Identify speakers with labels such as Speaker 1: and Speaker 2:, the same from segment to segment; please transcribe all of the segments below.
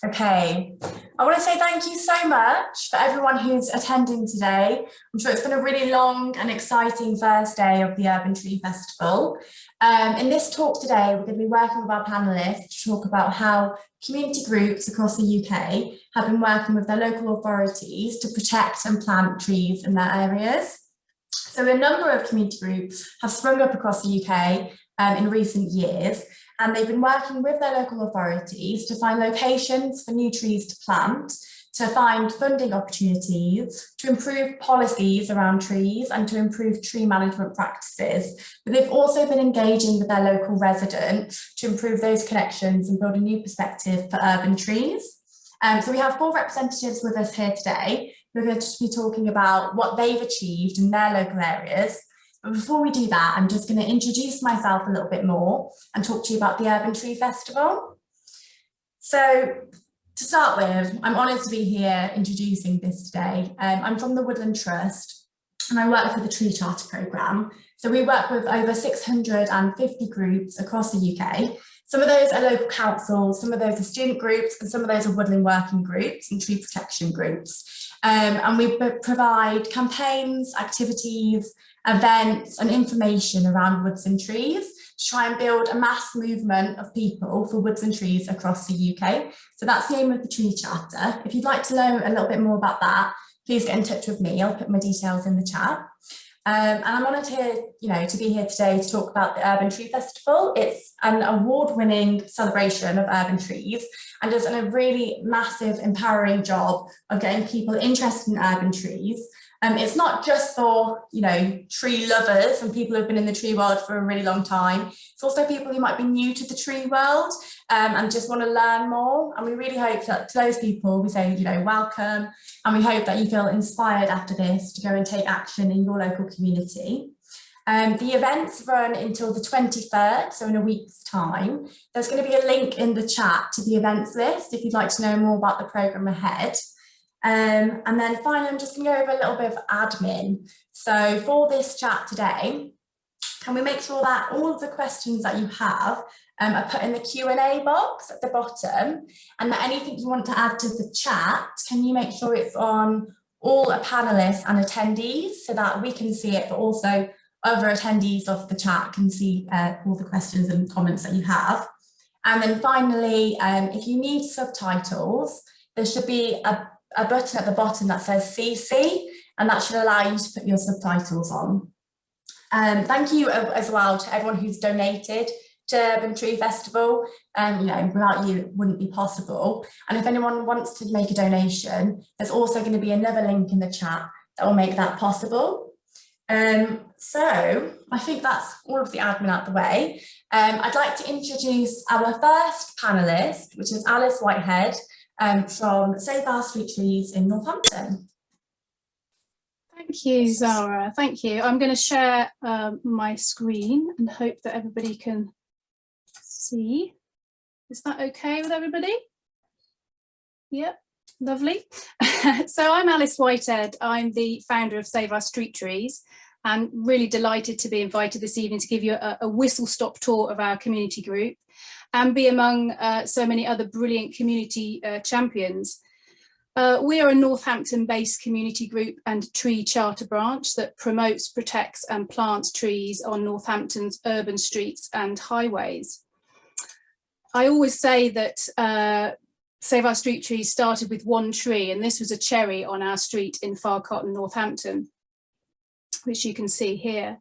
Speaker 1: Okay, I want to say thank you so much for everyone who's attending today. I'm sure it's been a really long and exciting first day of the Urban Tree Festival. In this talk today, we're going to be working with our panellists to talk about how community groups across the UK have been working with their local authorities to protect and plant trees in their areas. So a number of community groups have sprung up across the UK in recent years, and they've been working with their local authorities to find locations for new trees to plant, to find funding opportunities, to improve policies around trees and to improve tree management practices. But they've also been engaging with their local residents to improve those connections and build a new perspective for urban trees. So we have 4 representatives with us here today. We're going to be talking about what they've achieved in their local areas. But before we do that, I'm just going to introduce myself a little bit more and talk to you about the Urban Tree Festival. So to start with, I'm honoured to be here introducing this today. I'm from the Woodland Trust and I work for the Tree Charter programme. So we work with over 650 groups across the UK. Some of those are local councils, some of those are student groups, and some of those are woodland working groups and tree protection groups. And we provide campaigns, activities, events and information around woods and trees to try and build a mass movement of people for woods and trees across the UK. So that's the aim of the Tree Charter. If you'd like to know a little bit more about that, please get in touch with me. I'll put my details in the chat. And I'm honoured here, to be here today to talk about the Urban Tree Festival. It's an award-winning celebration of urban trees and does a really massive, empowering job of getting people interested in urban trees. It's not just for, tree lovers and people who've been in the tree world for a really long time. It's also people who might be new to the tree world and just want to learn more. And we really hope that to those people, we say, welcome. And we hope that you feel inspired after this to go and take action in your local community. The events run until the 23rd, so in a week's time. There's going to be a link in the chat to the events list if you'd like to know more about the programme ahead. And then finally, I'm just going to go over a little bit of admin. So for this chat today, can we make sure that all of the questions that you have are put in the Q&A box at the bottom, and that anything you want to add to the chat, can you make sure it's on all panellists and attendees so that we can see it, but also other attendees of the chat can see all the questions and comments that you have. And then finally, if you need subtitles, there should be a button at the bottom that says CC, and that should allow you to put your subtitles on. Thank you as well to everyone who's donated to Urban Tree Festival. Without you, it wouldn't be possible. And if anyone wants to make a donation, there's also going to be another link in the chat that will make that possible. So I think that's all of the admin out the way. I'd like to introduce our first panellist, which is Alice Whitehead, from Save Our Street Trees in Northampton.
Speaker 2: Thank you, Zara. Thank you. I'm going to share my screen and hope that everybody can see. Is that okay with everybody? Yep, lovely. So I'm Alice Whitehead. I'm the founder of Save Our Street Trees, and really delighted to be invited this evening to give you a whistle-stop tour of our community group and be among so many other brilliant community champions. We are a Northampton-based community group and tree charter branch that promotes, protects and plants trees on Northampton's urban streets and highways. I always say that Save Our Street Trees started with one tree, and this was a cherry on our street in Farcotton, Northampton, which you can see here.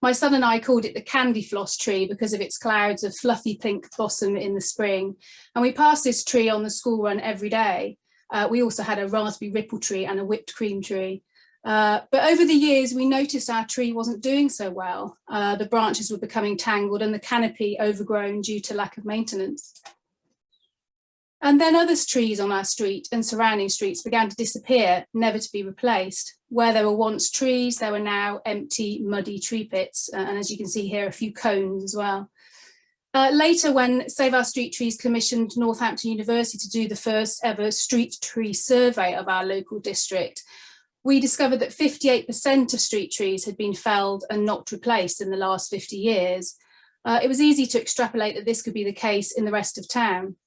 Speaker 2: My son and I called it the candy floss tree because of its clouds of fluffy pink blossom in the spring. And we passed this tree on the school run every day. We also had a raspberry ripple tree and a whipped cream tree. But over the years, we noticed our tree wasn't doing so well. The branches were becoming tangled and the canopy overgrown due to lack of maintenance. And then other trees on our street and surrounding streets began to disappear, never to be replaced. Where there were once trees, there were now empty, muddy tree pits. And as you can see here, a few cones as well. Later, when Save Our Street Trees commissioned Northampton University to do the first ever street tree survey of our local district, we discovered that 58% of street trees had been felled and not replaced in the last 50 years. It was easy to extrapolate that this could be the case in the rest of town.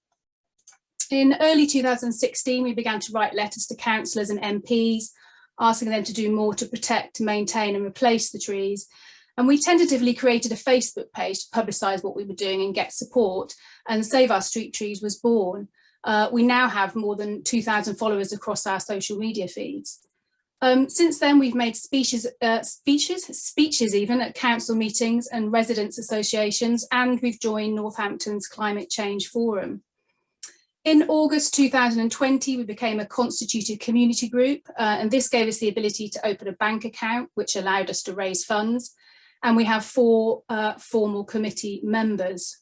Speaker 2: In early 2016, we began to write letters to councillors and MPs, asking them to do more to protect, maintain and replace the trees. And we tentatively created a Facebook page to publicise what we were doing and get support, and Save Our Street Trees was born. We now have more than 2,000 followers across our social media feeds. Since then, we've made speeches even at council meetings and residents' associations, and we've joined Northampton's Climate Change Forum. In August 2020, we became a constituted community group, and this gave us the ability to open a bank account, which allowed us to raise funds. And we have 4 formal committee members.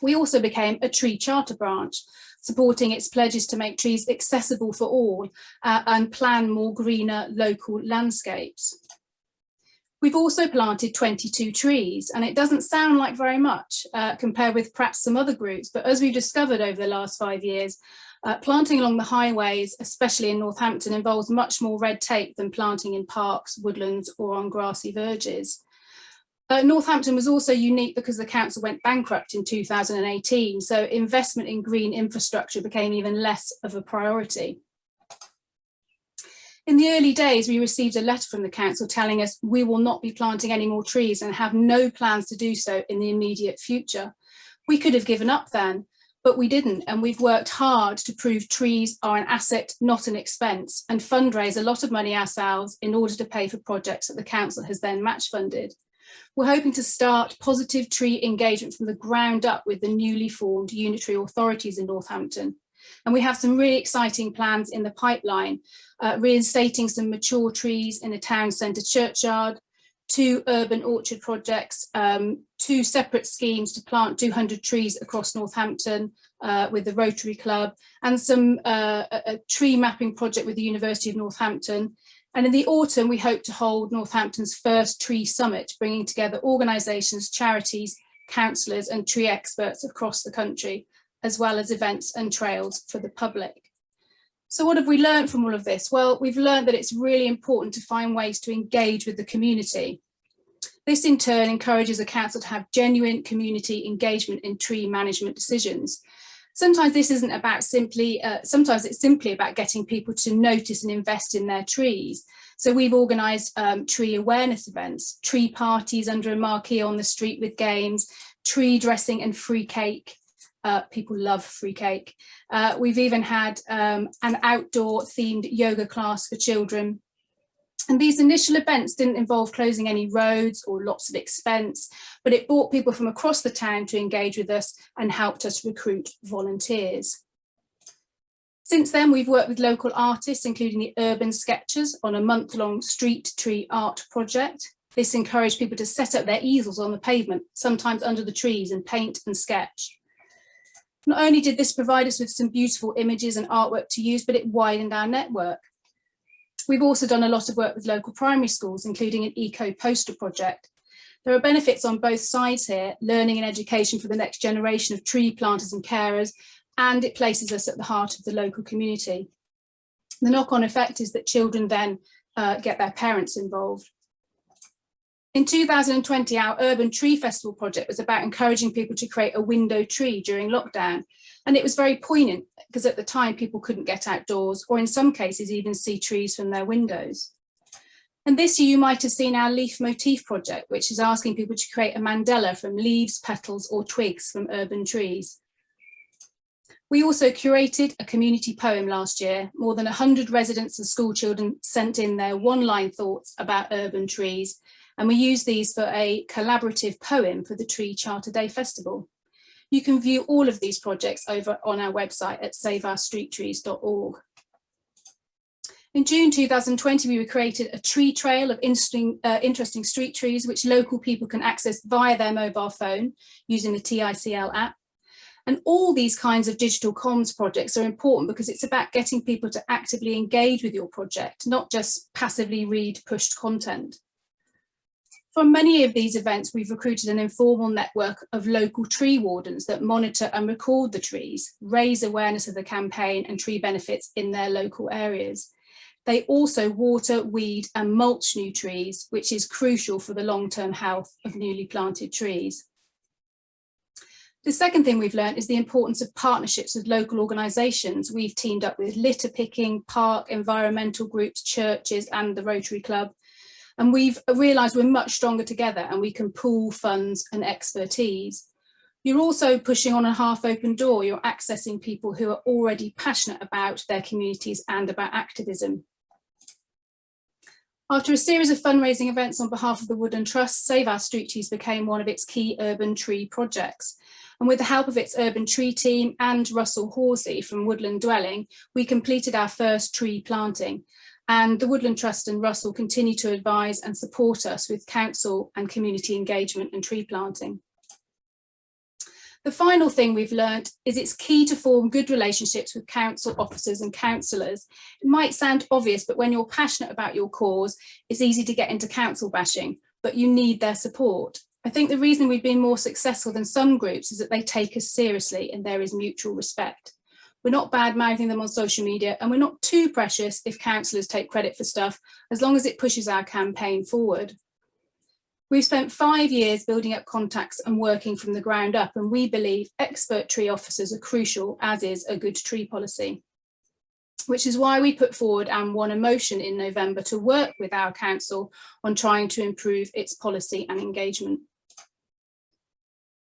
Speaker 2: We also became a tree charter branch, supporting its pledges to make trees accessible for all and plan more greener local landscapes. We've also planted 22 trees, and it doesn't sound like very much compared with perhaps some other groups, but as we've discovered over the last 5 years, planting along the highways, especially in Northampton, involves much more red tape than planting in parks, woodlands or on grassy verges. Northampton was also unique because the council went bankrupt in 2018, so investment in green infrastructure became even less of a priority. In the early days, we received a letter from the council telling us we will not be planting any more trees and have no plans to do so in the immediate future. We could have given up then, but we didn't, and we've worked hard to prove trees are an asset, not an expense, and fundraise a lot of money ourselves in order to pay for projects that the council has then match funded. We're hoping to start positive tree engagement from the ground up with the newly formed unitary authorities in Northampton. And we have some really exciting plans in the pipeline, reinstating some mature trees in a town centre churchyard, 2 urban orchard projects, 2 separate schemes to plant 200 trees across Northampton with the Rotary Club, and some a tree mapping project with the University of Northampton. And in the autumn, we hope to hold Northampton's first tree summit, bringing together organisations, charities, councillors and tree experts across the country, as well as events and trails for the public. So what have we learned from all of this? Well, we've learned that it's really important to find ways to engage with the community. This in turn encourages a council to have genuine community engagement in tree management decisions. Sometimes this isn't about sometimes it's simply about getting people to notice and invest in their trees. So we've organised tree awareness events, tree parties under a marquee on the street with games, tree dressing and free cake. People love free cake. We've even had an outdoor themed yoga class for children. And these initial events didn't involve closing any roads or lots of expense, but it brought people from across the town to engage with us and helped us recruit volunteers. Since then, we've worked with local artists, including the Urban Sketchers, on a month-long street tree art project. This encouraged people to set up their easels on the pavement, sometimes under the trees, and paint and sketch. Not only did this provide us with some beautiful images and artwork to use, but it widened our network. We've also done a lot of work with local primary schools, including an eco-poster project. There are benefits on both sides here, learning and education for the next generation of tree planters and carers, and it places us at the heart of the local community. The knock-on effect is that children then get their parents involved. In 2020, our Urban Tree Festival project was about encouraging people to create a window tree during lockdown. And it was very poignant because at the time people couldn't get outdoors, or in some cases even see trees from their windows. And this year you might have seen our leaf motif project, which is asking people to create a mandala from leaves, petals or twigs from urban trees. We also curated a community poem last year. More than 100 residents and school children sent in their one-line thoughts about urban trees. And we used these for a collaborative poem for the Tree Charter Day Festival. You can view all of these projects over on our website at saveourstreettrees.org. In June 2020, we created a tree trail of interesting street trees, which local people can access via their mobile phone using the TICL app. And all these kinds of digital comms projects are important because it's about getting people to actively engage with your project, not just passively read pushed content. For many of these events, we've recruited an informal network of local tree wardens that monitor and record the trees, raise awareness of the campaign and tree benefits in their local areas. They also water, weed and mulch new trees, which is crucial for the long-term health of newly planted trees. The second thing we've learned is the importance of partnerships with local organisations. We've teamed up with litter picking, park, environmental groups, churches and the Rotary Club. And we've realised we're much stronger together and we can pool funds and expertise. You're also pushing on a half-open door. You're accessing people who are already passionate about their communities and about activism. After a series of fundraising events on behalf of the Woodland Trust, Save Our Street Trees became one of its key urban tree projects. And with the help of its urban tree team and Russell Horsey from Woodland Dwelling, we completed our first tree planting. And the Woodland Trust and Russell continue to advise and support us with council and community engagement and tree planting. The final thing we've learned is it's key to form good relationships with council officers and councillors. It might sound obvious, but when you're passionate about your cause, it's easy to get into council bashing, but you need their support. I think the reason we've been more successful than some groups is that they take us seriously and there is mutual respect. We're not bad-mouthing them on social media and we're not too precious if councillors take credit for stuff, as long as it pushes our campaign forward. We've spent 5 years building up contacts and working from the ground up, and we believe expert tree officers are crucial, as is a good tree policy. Which is why we put forward and won a motion in November to work with our council on trying to improve its policy and engagement.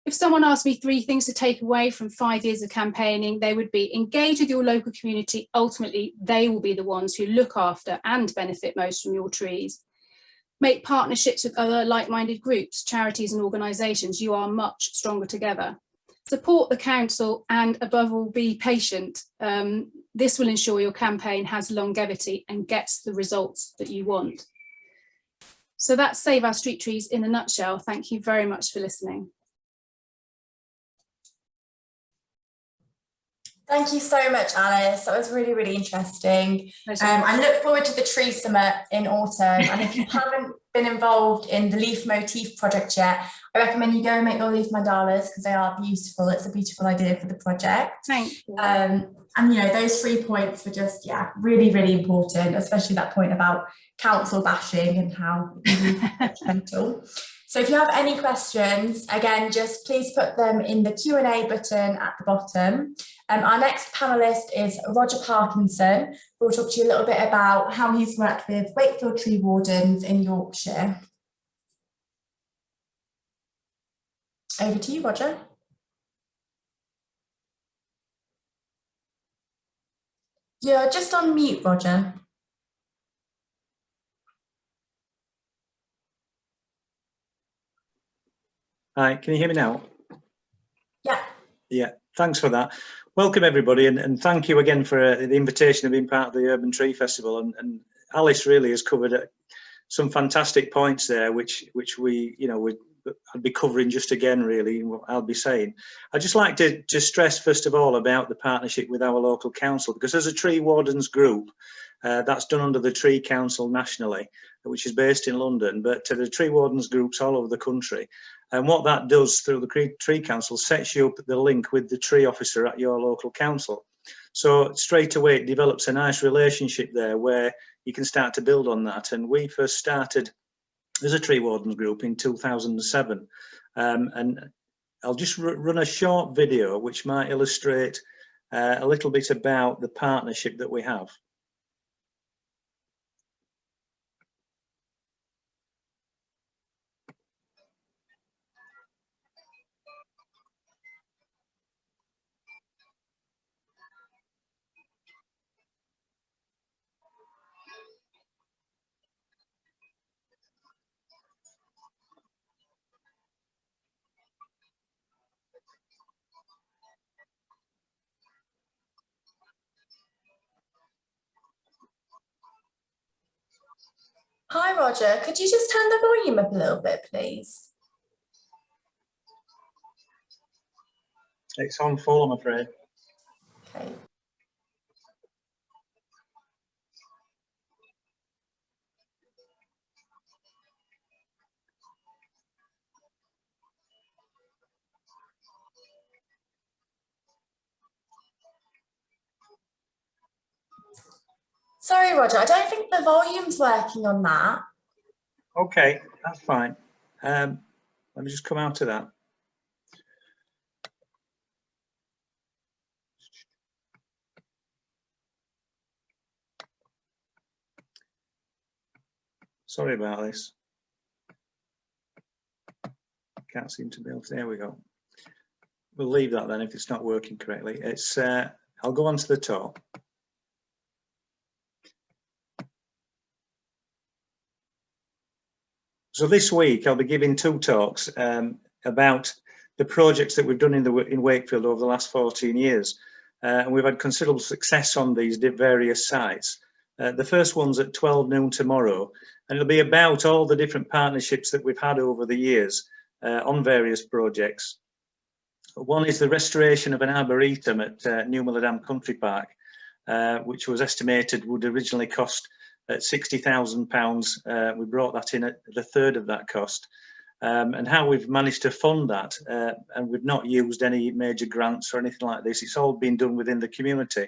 Speaker 2: If someone asked me 3 things to take away from 5 years of campaigning, they would be: engage with your local community. Ultimately, they will be the ones who look after and benefit most from your trees. Make partnerships with other like-minded groups, charities and organisations. You are much stronger together. Support the council and above all, be patient. This will ensure your campaign has longevity and gets the results that you want. So that's Save Our Street Trees in a nutshell. Thank you very much for listening.
Speaker 1: Thank you so much, Alice. That was really, really interesting. I look forward to the tree summit in autumn. And if you haven't been involved in the leaf motif project yet, I recommend you go and make your leaf mandalas because they are beautiful. It's a beautiful idea for the project.
Speaker 2: Thank you.
Speaker 1: And you know, those 3 points were just, yeah, really, really important, especially that point about council bashing and how judgmental. So if you have any questions, again, just please put them in the Q&A button at the bottom. Our next panellist is Roger Parkinson, who will talk to you a little bit about how he's worked with Wakefield Tree Wardens in Yorkshire. Over to you, Roger. You're just on mute, Roger.
Speaker 3: Hi, can you hear me now?
Speaker 1: Yeah.
Speaker 3: Yeah, thanks for that. Welcome everybody, and thank you again for the invitation of being part of the Urban Tree Festival. And Alice really has covered some fantastic points there, which we, you know, I'd be covering just again really what I'll be saying. I'd just like to stress first of all about the partnership with our local council, because as a Tree Wardens group, that's done under the Tree Council nationally, which is based in London, but to the Tree Wardens groups all over the country. And what that does through the Tree Council sets you up the link with the tree officer at your local council. So straight away it develops a nice relationship there where you can start to build on that. And we first started as a Tree Wardens group in 2007. And I'll just run a short video which might illustrate a little bit about the partnership that we have.
Speaker 1: Hi, Roger. Could you just turn the volume up a little bit, please?
Speaker 3: It's on full, I'm afraid.
Speaker 1: Okay. Sorry, Roger, I don't think the volume's working on that.
Speaker 3: Okay, that's fine. Let me just come out of that. Sorry about this. Can't seem to be able to, there we go. We'll leave that then if it's not working correctly. It's, I'll go on to the top. So this week I'll be giving 2 talks about the projects that we've done in Wakefield over the last 14 years. And we've had considerable success on these various sites. The first one's at 12 noon tomorrow, and it'll be about all the different partnerships that we've had over the years on various projects. One is the restoration of an Arboretum at Newmilladam Country Park, which was estimated would originally cost at £60,000. We brought that in at the third of that cost. And how we've managed to fund that, and we've not used any major grants or anything like this. It's all been done within the community,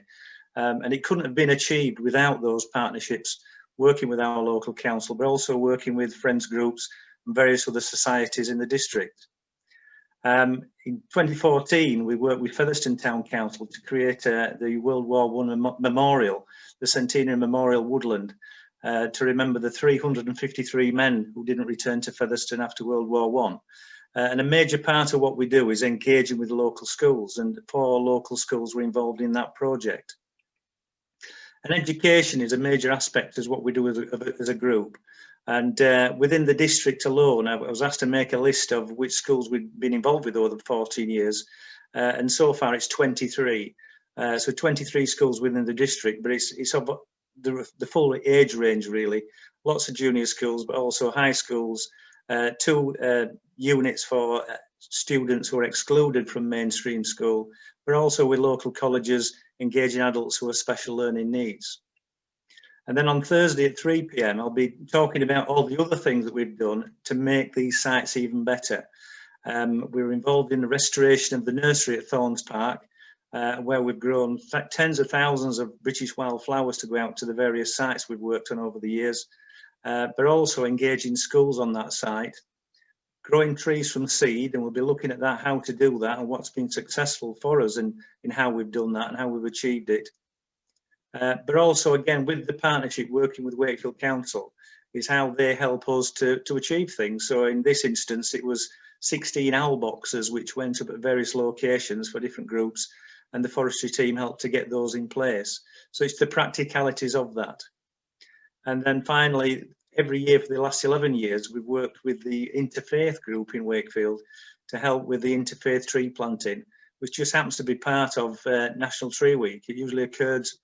Speaker 3: and it couldn't have been achieved without those partnerships, working with our local council, but also working with friends groups and various other societies in the district. In 2014, we worked with Featherstone Town Council to create the World War I memorial, the Centenary Memorial Woodland, to remember the 353 men who didn't return to Featherstone after World War I. And a major part of what we do is engaging with local schools, and 4 local schools were involved in that project. And education is a major aspect as what we do as a group. And within the district alone, I was asked to make a list of which schools we've been involved with over the 14 years. And so far it's 23. So 23 schools within the district, but it's of the full age range really. Lots of junior schools, but also high schools, 2 units for students who are excluded from mainstream school, but also with local colleges engaging adults who have special learning needs. And then on Thursday at 3 p.m, I'll be talking about all the other things that we've done to make these sites even better. We're involved in the restoration of the nursery at Thorns Park, where we've grown tens of thousands of British wildflowers to go out to the various sites we've worked on over the years, but also engaging schools on that site, growing trees from seed, and we'll be looking at that, how to do that and what's been successful for us in how we've done that and how we've achieved it. But also, again, with the partnership working with Wakefield Council is how they help us to achieve things. So in this instance, it was 16 owl boxes which went up at various locations for different groups, and the forestry team helped to get those in place. So it's the practicalities of that. And then finally, every year for the last 11 years, we've worked with the Interfaith group in Wakefield to help with the interfaith tree planting, which just happens to be part of National Tree Week. It usually occurs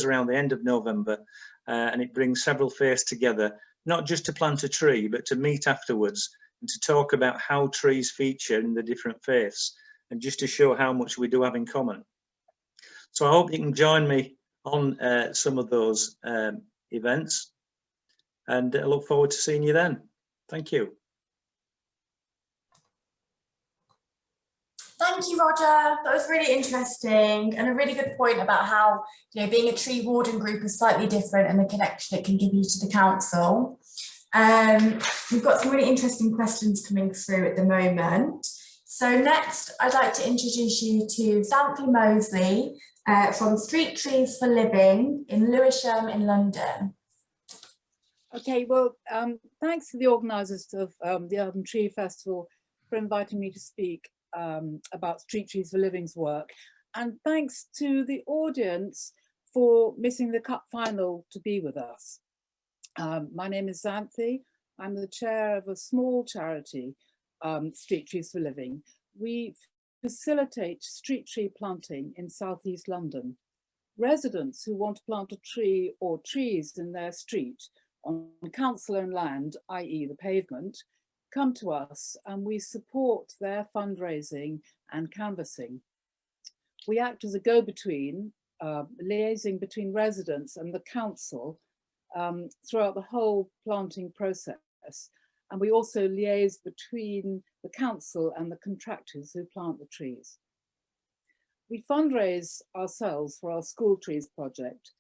Speaker 3: around the end of November, and it brings several faiths together, not just to plant a tree, but to meet afterwards and to talk about how trees feature in the different faiths, and just to show how much we do have in common. So I hope you can join me on some of those events, and I look forward to seeing you then. Thank you.
Speaker 1: Thank you, Roger. That was really interesting, and a really good point about how, you know, being a tree warden group is slightly different and the connection it can give you to the council. We've got some really interesting questions coming through at the moment. So next, I'd like to introduce you to Xanthe Mosley from Street Trees for Living in Lewisham in London.
Speaker 4: Okay, well, thanks to the organisers of the Urban Tree Festival for inviting me to speak about Street Trees for Living's work, and thanks to the audience for missing the cup final to be with us. My name is Xanthe. I'm the chair of a small charity, Street Trees for Living. We facilitate street tree planting in southeast London. Residents who want to plant a tree or trees in their street on council-owned land, i.e. the pavement, come to us and we support their fundraising and canvassing. We act as a go-between, liaising between residents and the council throughout the whole planting process. And we also liaise between the council and the contractors who plant the trees. We fundraise ourselves for our School Trees project,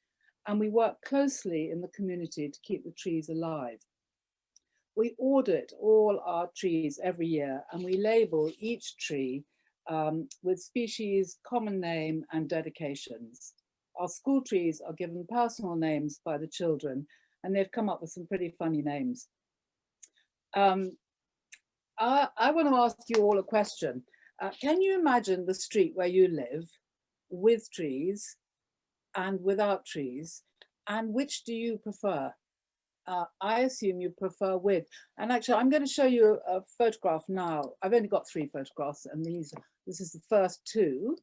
Speaker 4: and we work closely in the community to keep the trees alive. We audit all our trees every year, and we label each tree with species, common name, and dedications. Our school trees are given personal names by the children, and they've come up with some pretty funny names. I want to ask you all a question. Can you imagine the street where you live with trees and without trees, and which do you prefer? I assume you prefer with. And actually, I'm going to show you a photograph now. I've only got 3 photographs, and this is the first 2.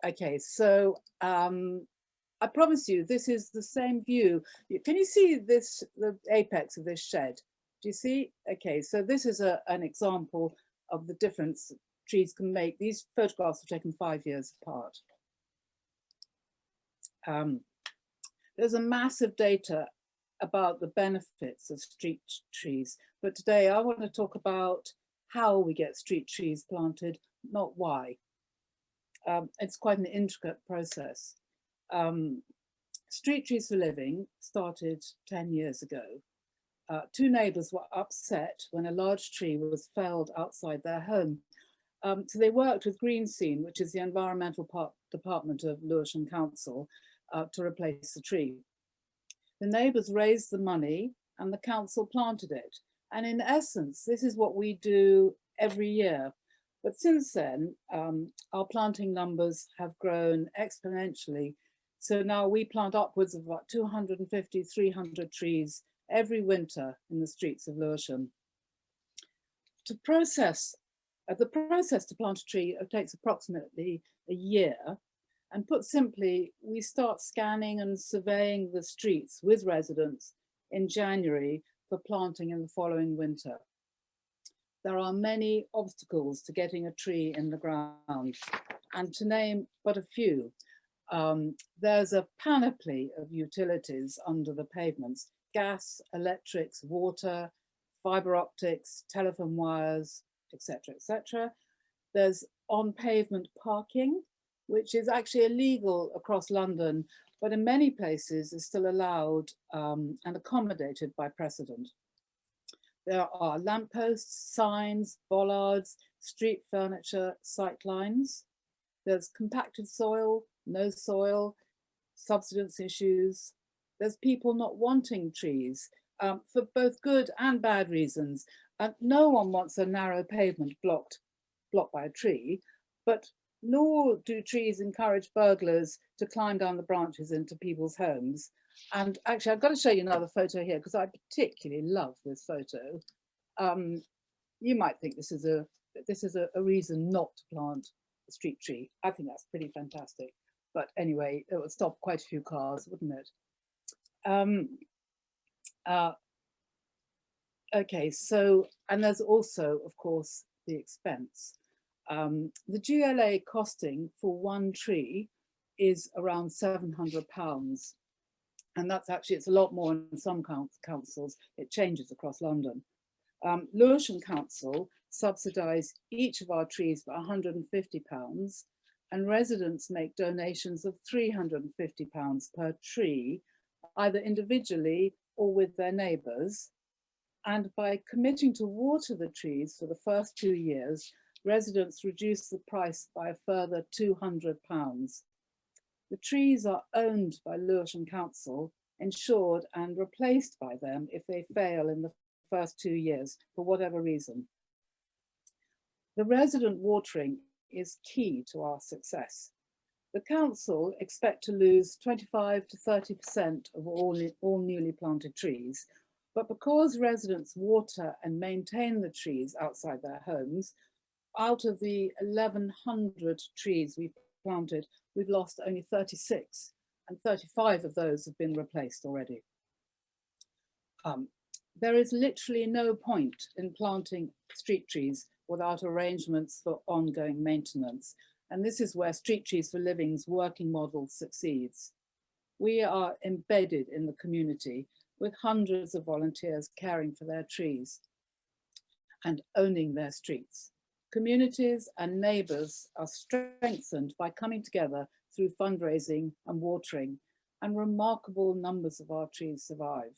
Speaker 4: Okay, so I promise you, this is the same view. Can you see this, the apex of this shed? Do you see? Okay, so this is an example of the difference trees can make. These photographs were taken 5 years apart. There's a massive data about the benefits of street trees, but today I want to talk about how we get street trees planted, not why. It's quite an intricate process. Street Trees for Living started 10 years ago. 2 neighbours were upset when a large tree was felled outside their home. So they worked with Green Scene, which is the environmental department of Lewisham Council, to replace the tree. The neighbours raised the money and the council planted it. And in essence, this is what we do every year. But since then, our planting numbers have grown exponentially. So now we plant upwards of about 250, 300 trees every winter in the streets of Lewisham. The process to plant a tree takes approximately a year. And put simply, we start scanning and surveying the streets with residents in January for planting in the following winter. There are many obstacles to getting a tree in the ground, and to name but a few, there's a panoply of utilities under the pavements: gas, electrics, water, fibre optics, telephone wires, etc., etc. There's on-pavement parking, which is actually illegal across London, but in many places is still allowed and accommodated by precedent. There are lampposts, signs, bollards, street furniture, sight lines. There's compacted soil, no soil, subsidence issues. There's people not wanting trees for both good and bad reasons. No one wants a narrow pavement blocked by a tree, but nor do trees encourage burglars to climb down the branches into people's homes. And actually, I've got to show you another photo here because I particularly love this photo. You might think this is a reason not to plant a street tree. I think that's pretty fantastic. But anyway, it would stop quite a few cars, wouldn't it? Okay, so, and there's also, of course, the expense. The GLA costing for one tree is around £700. And that's actually, it's a lot more in some councils. It changes across London. Lewisham Council subsidise each of our trees for £150, and residents make donations of £350 per tree, either individually or with their neighbours. And by committing to water the trees for the first 2 years, residents reduce the price by a further £200. The trees are owned by Lewisham Council, insured and replaced by them if they fail in the first 2 years for whatever reason. The resident watering is key to our success. The council expect to lose 25 to 30% of all newly planted trees, but because residents water and maintain the trees outside their homes, out of the 1,100 trees we've planted, we've lost only 36, and 35 of those have been replaced already. There is literally no point in planting street trees without arrangements for ongoing maintenance, and this is where Street Trees for Living's working model succeeds. We are embedded in the community with hundreds of volunteers caring for their trees and owning their streets. Communities and neighbours are strengthened by coming together through fundraising and watering, and remarkable numbers of our trees survive.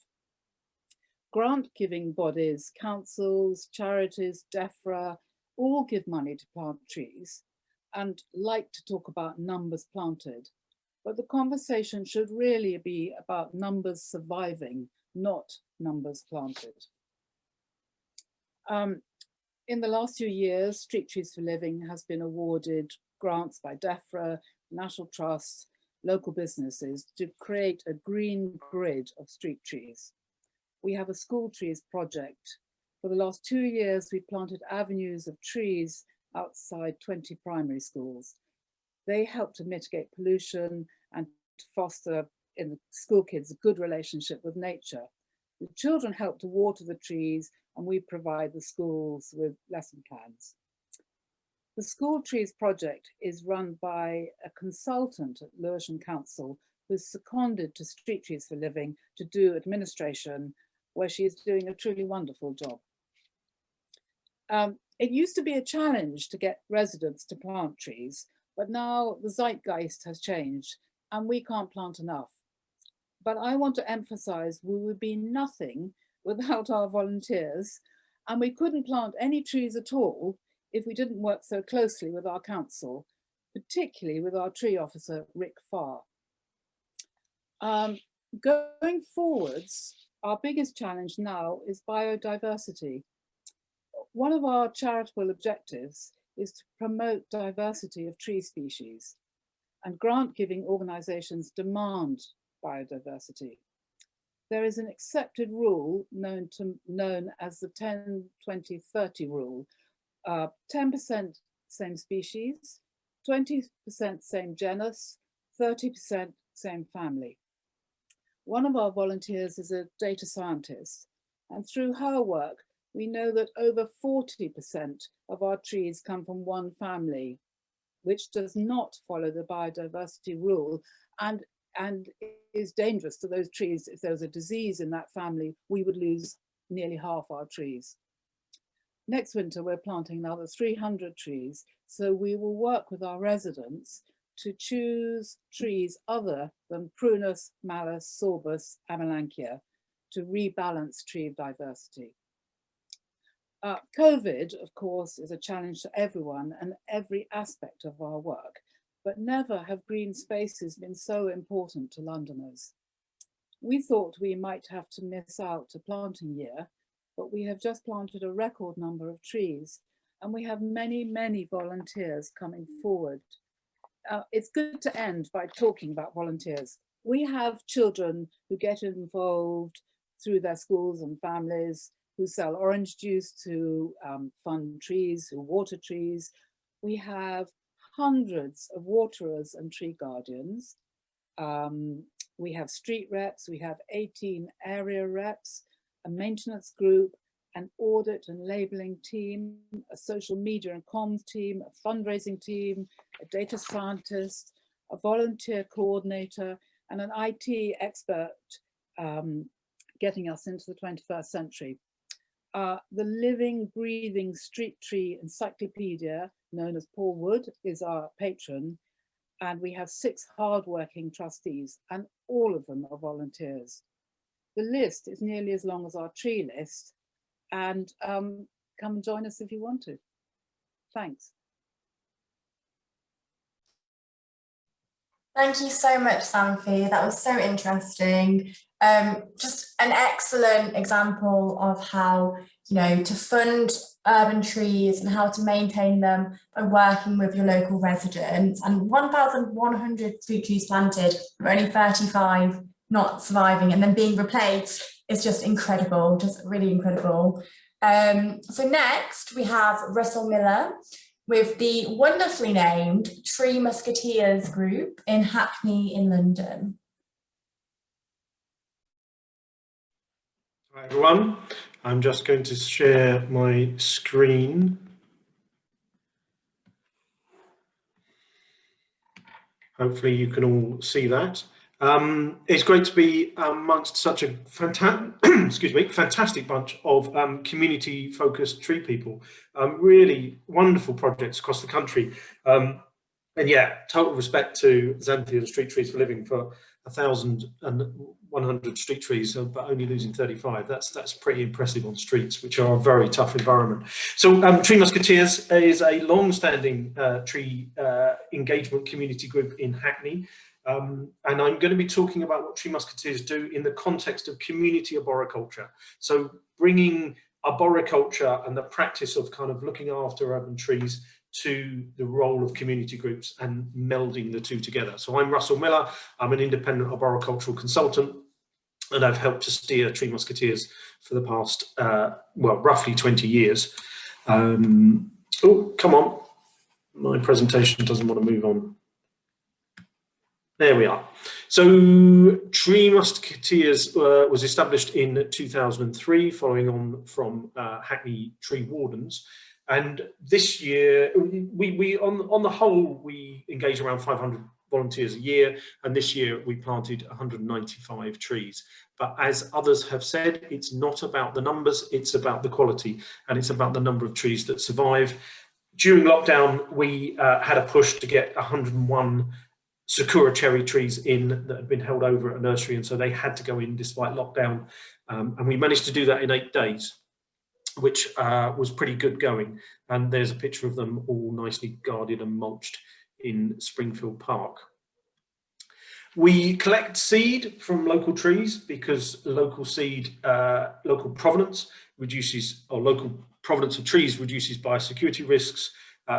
Speaker 4: Grant-giving bodies, councils, charities, DEFRA, all give money to plant trees and like to talk about numbers planted. but the conversation should really be about numbers surviving, not numbers planted. In the last few years, Street Trees for Living has been awarded grants by DEFRA, National Trust, local businesses to create a green grid of street trees. We have a school trees project. For the last 2 years, we've planted avenues of trees outside 20 primary schools. They help to mitigate pollution and to foster in the school kids a good relationship with nature. The children help to water the trees, and we provide the schools with lesson plans. The School Trees project is run by a consultant at Lewisham Council who's seconded to Street Trees for Living to do administration, where she is doing a truly wonderful job. It used to be a challenge to get residents to plant trees, but now the zeitgeist has changed and we can't plant enough. But I want to emphasize we would be nothing without our volunteers, and we couldn't plant any trees at all if we didn't work so closely with our council, particularly with our tree officer, Rick Farr. Going forwards, our biggest challenge now is biodiversity. One of our charitable objectives is to promote diversity of tree species, and grant-giving organisations demand biodiversity. There is an accepted rule known as the 10-20-30 rule. 10% same species, 20% same genus, 30% same family. One of our volunteers is a data scientist, and through her work, we know that over 40% of our trees come from one family, which does not follow the biodiversity rule and is dangerous to those trees. If there was a disease in that family, we would lose nearly half our trees. Next winter, we're planting another 300 trees, so we will work with our residents to choose trees other than Prunus, Malus, Sorbus, Amelanchier to rebalance tree diversity. COVID, of course, is a challenge to everyone and every aspect of our work, but never have green spaces been so important to Londoners. We thought we might have to miss out a planting year, but we have just planted a record number of trees, and we have many, many volunteers coming forward. It's good to end by talking about volunteers. We have children who get involved through their schools and families, who sell orange juice to fund trees, who water trees. We have hundreds of waterers and tree guardians. We have street reps, we have 18 area reps, a maintenance group, an audit and labeling team, a social media and comms team, a fundraising team, a data scientist, a volunteer coordinator, and an IT expert getting us into the 21st century. The living, breathing street tree encyclopedia, known as Paul Wood, is our patron, and we have 6 hardworking trustees, and all of them are volunteers. The list is nearly as long as our tree list, and come and join us if you want to. Thanks.
Speaker 1: Thank you so much, Xanthe. That was so interesting. Just an excellent example of how, you know, to fund urban trees and how to maintain them by working with your local residents. And 1,100 street trees planted, but only 35 not surviving and then being replaced is just incredible, just really incredible. So next we have Russell Miller with the wonderfully named Tree Musketeers group in Hackney in London.
Speaker 5: Hi everyone, I'm just going to share my screen. Hopefully you can all see that. It's great to be amongst such a fantastic bunch of community-focused tree people. Really wonderful projects across the country. And yeah, total respect to Xanthe and Street Trees for Living for 1,100 street trees, but only losing 35. That's pretty impressive on streets, which are a very tough environment. So Tree Musketeers is a long-standing tree engagement community group in Hackney. And I'm going to be talking about what Tree Musketeers do in the context of community arboriculture. So bringing arboriculture and the practice of kind of looking after urban trees to the role of community groups and melding the two together. So I'm Russell Miller, I'm an independent arboricultural consultant, and I've helped to steer Tree Musketeers for the past, well, roughly 20 years. Oh, come on, my presentation doesn't want to move on. There we are. So Tree Musketeers was established in 2003, following on from Hackney Tree Wardens. And this year, we on the whole, we engage around 500 volunteers a year. And this year we planted 195 trees. But as others have said, it's not about the numbers, it's about the quality, and it's about the number of trees that survive. During lockdown, we had a push to get 101 Sakura cherry trees in that had been held over at a nursery, and so they had to go in despite lockdown, and we managed to do that in 8 days, which was pretty good going. And there's a picture of them all nicely guarded and mulched in Springfield Park. We collect seed from local trees because local seed, local provenance reduces, or local provenance of trees reduces biosecurity risks.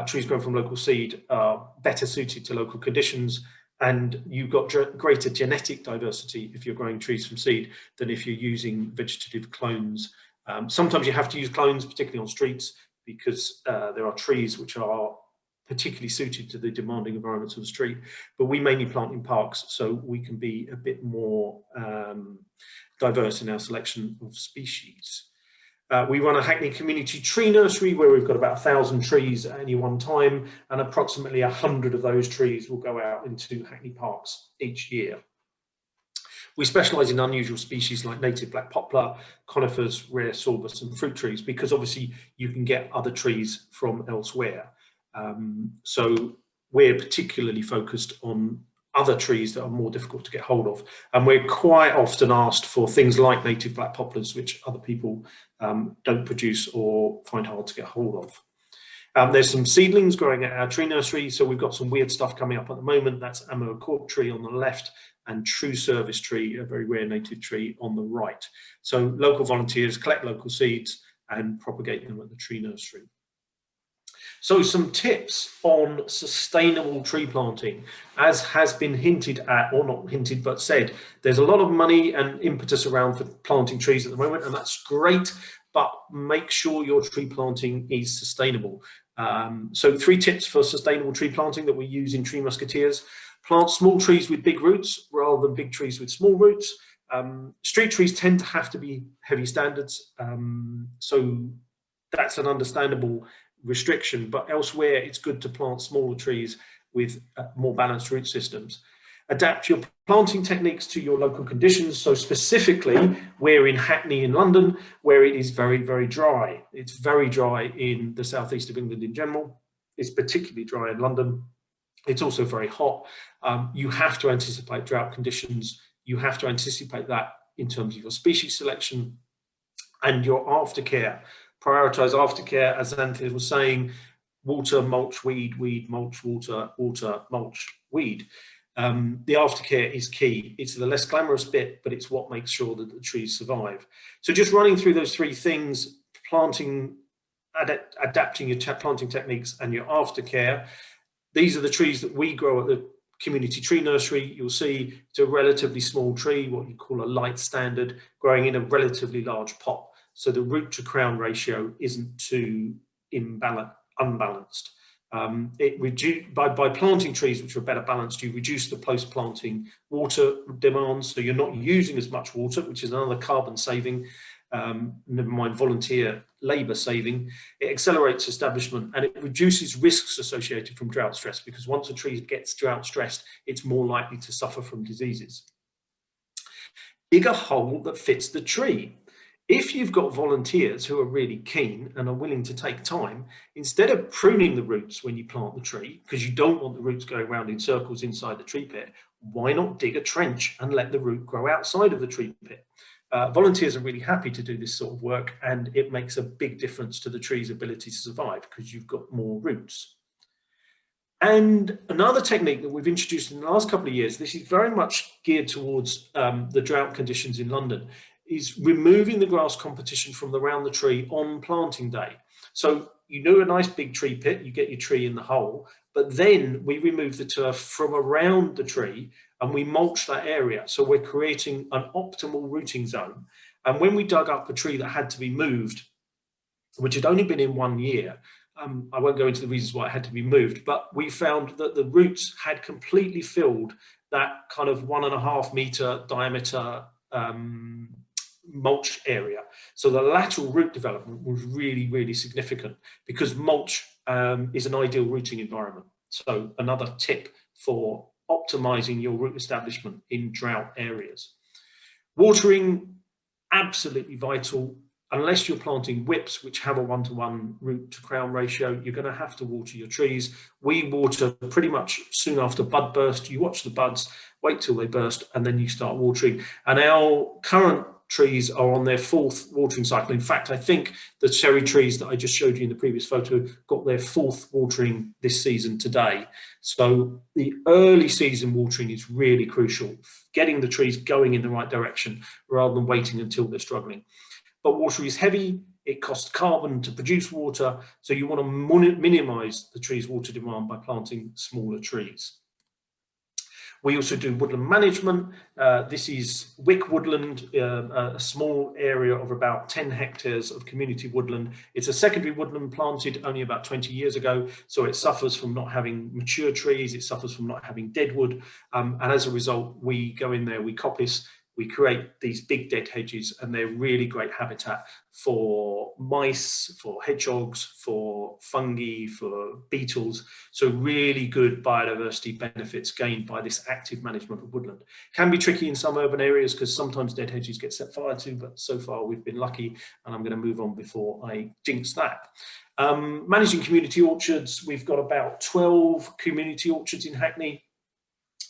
Speaker 5: Trees grown from local seed are better suited to local conditions, and you've got greater genetic diversity if you're growing trees from seed than if you're using vegetative clones. Sometimes you have to use clones, particularly on streets, because there are trees which are particularly suited to the demanding environments of the street, but we mainly plant in parks, so we can be a bit more diverse in our selection of species. We run a Hackney community tree nursery where we've got about 1,000 trees at any one time, and approximately 100 of those trees will go out into Hackney parks each year. We specialise in unusual species like native black poplar, conifers, rare sorbus and fruit trees, because obviously you can get other trees from elsewhere. So we're particularly focused on other trees that are more difficult to get hold of, and we're quite often asked for things like native black poplars, which other people don't produce or find hard to get hold of. There's some seedlings growing at our tree nursery, so we've got some weird stuff coming up at the moment. That's Amur cork tree on the left and true service tree, a very rare native tree, on the right. So local volunteers collect local seeds and propagate them at the tree nursery. So some tips on sustainable tree planting. As has been hinted at, or not hinted but said, there's a lot of money and impetus around for planting trees at the moment, and that's great, but make sure your tree planting is sustainable. So 3 tips for sustainable tree planting that we use in Tree Musketeers. Plant small trees with big roots rather than big trees with small roots. Street trees tend to have to be heavy standards, so that's an understandable restriction, but elsewhere it's good to plant smaller trees with more balanced root systems. Adapt your planting techniques to your local conditions. So specifically, we're in Hackney in London, where it is very, very dry. It's very dry in the southeast of England in general. It's particularly dry in London. It's also very hot. You have to anticipate drought conditions. You have to anticipate that in terms of your species selection and your aftercare. Prioritize aftercare, as Xanthe was saying: water, mulch, weed, weed, mulch, water, water, mulch, weed. The aftercare is key. It's the less glamorous bit, but it's what makes sure that the trees survive. So just running through those 3 things: planting, adapting your planting techniques and your aftercare. These are the trees that we grow at the community tree nursery. You'll see it's a relatively small tree, what you call a light standard, growing in a relatively large pot. So the root to crown ratio isn't too unbalanced. By planting trees which are better balanced, you reduce the post-planting water demands, so you're not using as much water, which is another carbon saving, never mind volunteer labour saving. It accelerates establishment and it reduces risks associated from drought stress, because once a tree gets drought stressed, it's more likely to suffer from diseases. Dig a hole that fits the tree. If you've got volunteers who are really keen and are willing to take time, instead of pruning the roots when you plant the tree, because you don't want the roots going around in circles inside the tree pit, why not dig a trench and let the root grow outside of the tree pit? Volunteers are really happy to do this sort of work, and it makes a big difference to the tree's ability to survive because you've got more roots. And another technique that we've introduced in the last couple of years, this is very much geared towards the drought conditions in London, is removing the grass competition from around the tree on planting day. So you do a nice big tree pit, you get your tree in the hole, but then we remove the turf from around the tree and we mulch that area. So we're creating an optimal rooting zone. And when we dug up a tree that had to be moved, which had only been in 1 year, I won't go into the reasons why it had to be moved, but we found that the roots had completely filled that kind of 1.5 meter diameter mulch area. So the lateral root development was really, really significant because mulch is an ideal rooting environment. So another tip for optimizing your root establishment in drought areas. Watering, absolutely vital. Unless you're planting whips, which have a 1-to-1 root to crown ratio, you're going to have to water your trees. We water pretty much soon after bud burst. You watch the buds, wait till they burst, and then you start watering. And our current trees are on their 4th watering cycle. In fact, I think the cherry trees that I just showed you in the previous photo got their 4th watering this season today. So the early season watering is really crucial, getting the trees going in the right direction rather than waiting until they're struggling. But water is heavy, it costs carbon to produce water, so you want to minimize the tree's water demand by planting smaller trees. We also do woodland management. This is Wick Woodland, a small area of about 10 hectares of community woodland. It's a secondary woodland planted only about 20 years ago, so it suffers from not having mature trees, it suffers from not having dead wood, and as a result, we go in there, we coppice, we create these big dead hedges, and they're really great habitat for mice, for hedgehogs, for fungi, for beetles. So really good biodiversity benefits gained by this active management of woodland. Can be tricky in some urban areas because sometimes dead hedges get set fire to, but so far we've been lucky, and I'm going to move on before I jinx that. Managing community orchards, we've got about 12 community orchards in Hackney,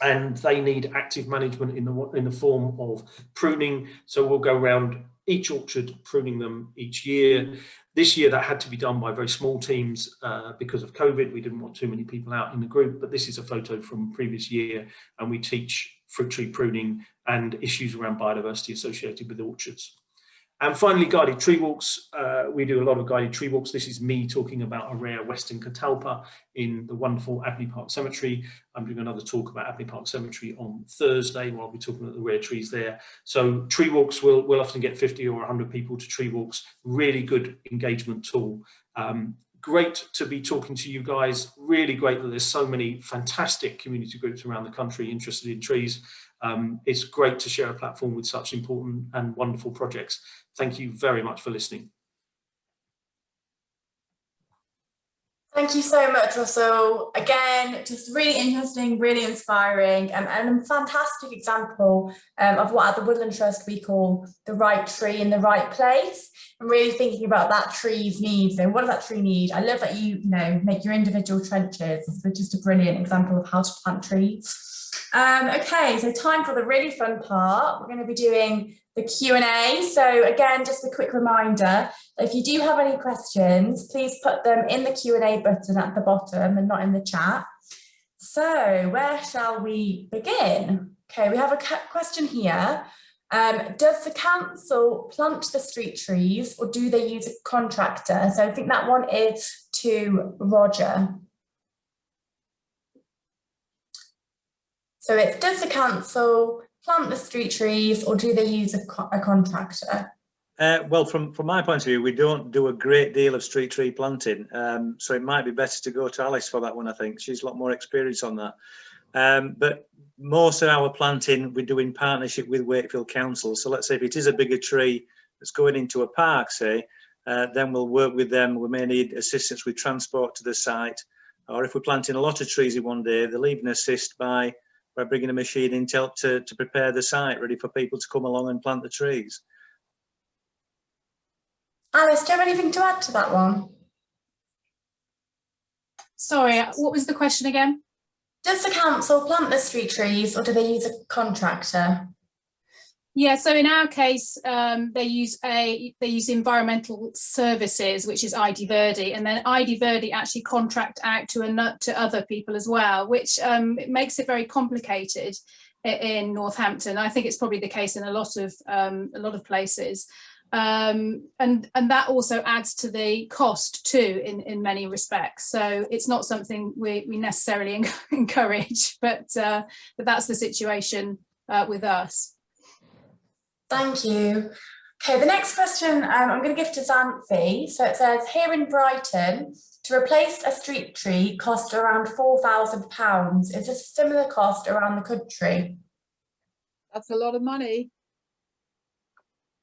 Speaker 5: and they need active management in the form of pruning. So we'll go around each orchard pruning them each year. This year that had to be done by very small teams because of COVID. We didn't want too many people out in the group, but this is a photo from previous year, and we teach fruit tree pruning and issues around biodiversity associated with orchards. And finally, guided tree walks. We do a lot of guided tree walks. This is me talking about a rare western catalpa in the wonderful Abbey Park Cemetery. I'm doing another talk about Abbey Park Cemetery on Thursday, where I'll be talking about the rare trees there. So tree walks, we'll often get 50 or 100 people to tree walks. Really good engagement tool. Great to be talking to you guys. Really great that there's so many fantastic community groups around the country interested in trees. It's great to share a platform with such important and wonderful projects. Thank you very much for listening.
Speaker 1: Thank you so much, Russell. Again, just really interesting, really inspiring, and a fantastic example of what at the Woodland Trust we call the right tree in the right place. I'm really thinking about that tree's needs. And what does that tree need? I love that you make your individual trenches. It's just a brilliant example of how to plant trees. Okay, so time for the really fun part. We're going to be doing the Q&A. So again, just a quick reminder, if you do have any questions, please put them in the Q&A button at the bottom and not in the chat. So where shall we begin? Okay, we have a question here. Does the council plant the street trees or do they use a contractor? So I think that one is to Roger. So it's, does the council plant the street trees or do they use a contractor?
Speaker 3: Well, from my point of view, we don't do a great deal of street tree planting. So it might be better to go to Alice for that one, I think. She's a lot more experience on that. But most of our planting we do in partnership with Wakefield Council. So let's say if it is a bigger tree that's going into a park, say, then we'll work with them. We may need assistance with transport to the site. Or if we're planting a lot of trees in one day, they'll even assist by bringing a machine in to help to prepare the site ready for people to come along and plant the trees.
Speaker 1: Alice, do you have anything to add to that one?
Speaker 2: Sorry, what was the question again?
Speaker 1: Does the council plant the street trees or do they use a contractor?
Speaker 2: Yeah, so in our case, they use environmental services, which is ID Verdi, and then ID Verdi actually contract out to other people as well, which it makes it very complicated in Northampton. I think it's probably the case in a lot of places, and that also adds to the cost too in many respects. So it's not something we necessarily encourage, but that's the situation with us.
Speaker 1: Thank you. Okay, the next question I'm going to give to Xanthe. So it says, here in Brighton, to replace a street tree cost around £4,000. Is this a similar cost around the country?
Speaker 4: That's a lot of money.